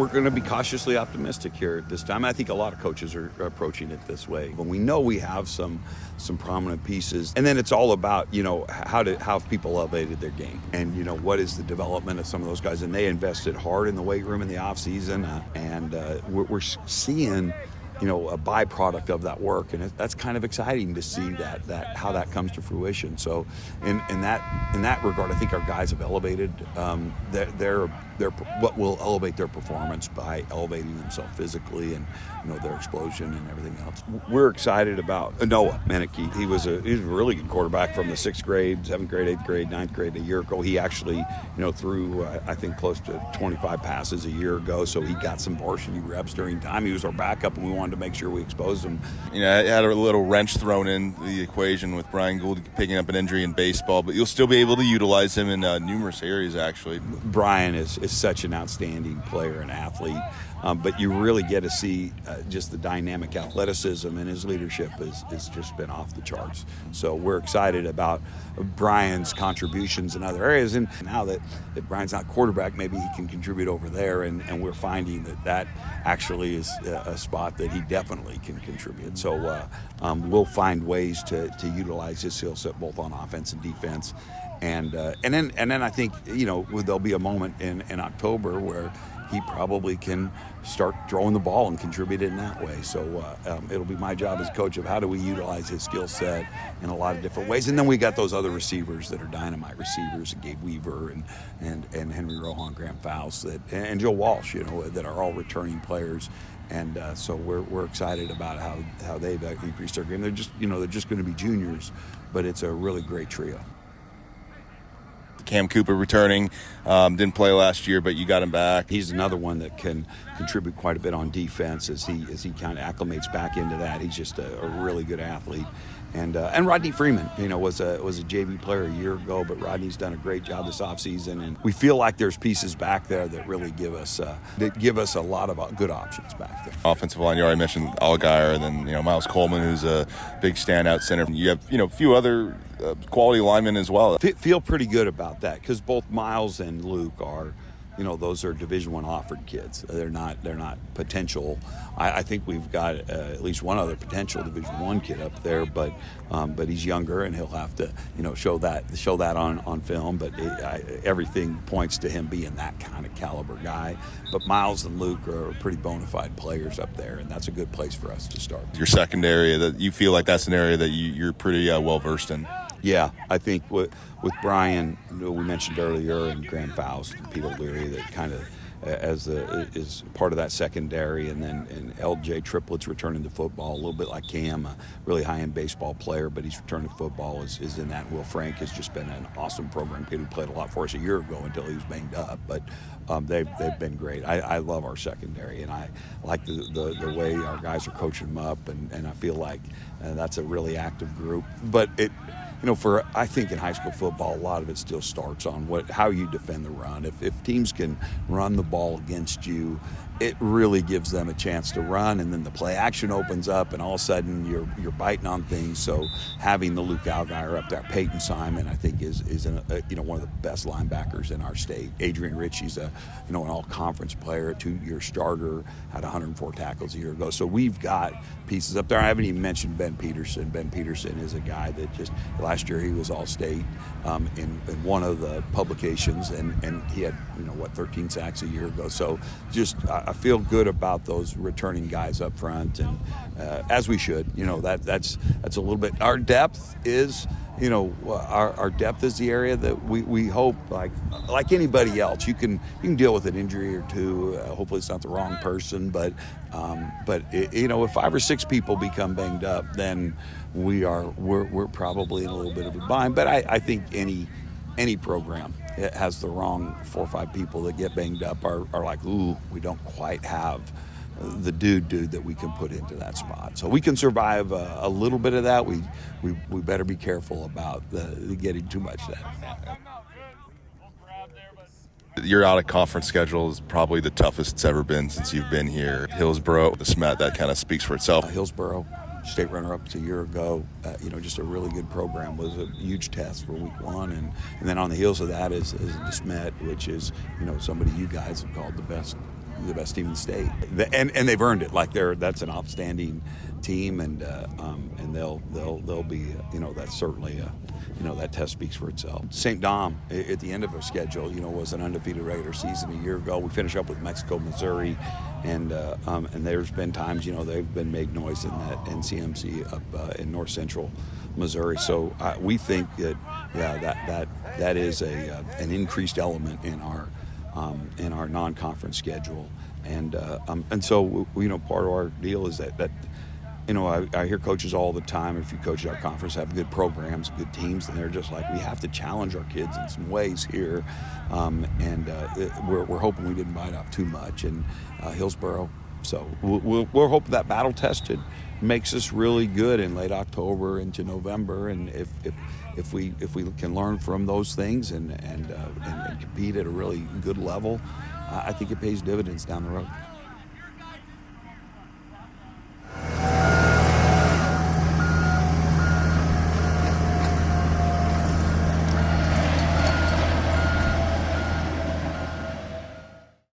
We're going to be cautiously optimistic here at this time. I think a lot of coaches are approaching it this way. When we know we have some prominent pieces, and then it's all about, how have people elevated their game, and what is the development of some of those guys, and they invested hard in the weight room in the off season, and we're seeing a byproduct of that work, and that's kind of exciting to see that how that comes to fruition. So in that regard, I think our guys have elevated their what will elevate their performance by elevating themselves physically and their explosion and everything else. We're excited about Noah Meneke. He was a really good quarterback from the 6th grade, 7th grade, 8th grade, 9th grade a year ago. He actually threw I think close to 25 passes a year ago, so he got some varsity reps during time. He was our backup, and we wanted to make sure we exposed him. I had a little wrench thrown in the equation with Brian Gould picking up an injury in baseball, but you'll still be able to utilize him in numerous areas, actually. Brian is such an outstanding player and athlete, but you really get to see just the dynamic athleticism, and his leadership has just been off the charts. So we're excited about Brian's contributions in other areas, and now that Brian's not quarterback, maybe he can contribute over there, and we're finding that actually is a spot that he definitely can contribute. So we'll find ways to utilize his skill set both on offense and defense. And then I think there'll be a moment in October where he probably can start throwing the ball and contribute in that way. So it'll be my job as coach of how do we utilize his skill set in a lot of different ways. And then we got those other receivers that are dynamite receivers, Gabe Weaver and Henry Rohan, Graham Faust, and Joe Walsh, that are all returning players. And so we're excited about how they've increased their game. They're just going to be juniors, but it's a really great trio. Cam Cooper returning, didn't play last year, but you got him back. He's another one that can contribute quite a bit on defense as he kind of acclimates back into that. He's just a really good athlete. And Rodney Freeman, was a JV player a year ago, but Rodney's done a great job this offseason, and we feel like there's pieces back there that really give us a lot of good options back there. Offensive line, you already mentioned Allgaier, and then Miles Coleman, who's a big standout center. You have a few other quality linemen as well. Feel pretty good about that because both Miles and Luke are. Those are Division I offered kids. They're not potential. I think we've got at least one other potential Division I kid up there, but he's younger and he'll have to show that on film. But everything points to him being that kind of caliber guy. But Miles and Luke are pretty bona fide players up there, and that's a good place for us to start. Your secondary, that you feel like that's an area that you're pretty well versed in. Yeah, I think with Brian, we mentioned earlier, and Graham Faust and Pete O'Leary, that kind of is part of that secondary, and LJ Triplets returning to football, a little bit like Cam, a really high-end baseball player, but he's returning to football is in that. Will Frank has just been an awesome program kid who played a lot for us a year ago until he was banged up, but they've been great. I love our secondary, and I like the way our guys are coaching them up, and I feel like that's a really active group. But I think in high school football, a lot of it still starts on how you defend the run. If teams can run the ball against you, it really gives them a chance to run, and then the play action opens up, and all of a sudden you're biting on things. So having the Luke Allgaier up there, Peyton Simon, I think is one of the best linebackers in our state. Adrian Ritchie's an all-conference player, a 2-year starter, had 104 tackles a year ago. So we've got pieces up there. I haven't even mentioned Ben Peterson. Ben Peterson is a guy that just last year he was all-state in one of the publications, and he had 13 sacks a year ago. So just I feel good about those returning guys up front, and as we should. That's a little bit. Our depth is, our depth is the area that we hope, like anybody else, you can deal with an injury or two. Hopefully it's not the wrong person, but if 5 or 6 people become banged up, then we're probably in a little bit of a bind. But I think any program has the wrong 4 or 5 people that get banged up are like, ooh, we don't quite have the dude that we can put into that spot. So we can survive a little bit of that. We better be careful about the getting too much of that. Your out-of-conference schedule is probably the toughest it's ever been since you've been here. Hillsboro, the SMET, that kind of speaks for itself. Hillsboro, state runner-ups a year ago, just a really good program, was a huge test for week 1. And then on the heels of that is the SMET, which is, somebody you guys have called the best the best team in the state, and they've earned it. Like that's an outstanding team, and they'll be, that's certainly that test speaks for itself. St. Dom at the end of our schedule, was an undefeated regular season a year ago. We finish up with Mexico, Missouri, and there's been times they've been made noise in that NCMC up in North Central Missouri. So we think that that is an increased element in our non-conference schedule, and so part of our deal is that I hear coaches all the time, if you coach at our conference, have good programs, good teams, and they're just like, we have to challenge our kids in some ways here, and we're hoping we didn't bite off too much in Hillsboro. So we're hoping that battle tested makes us really good in late October into November, and if we can learn from those things and compete at a really good level, I think it pays dividends down the road.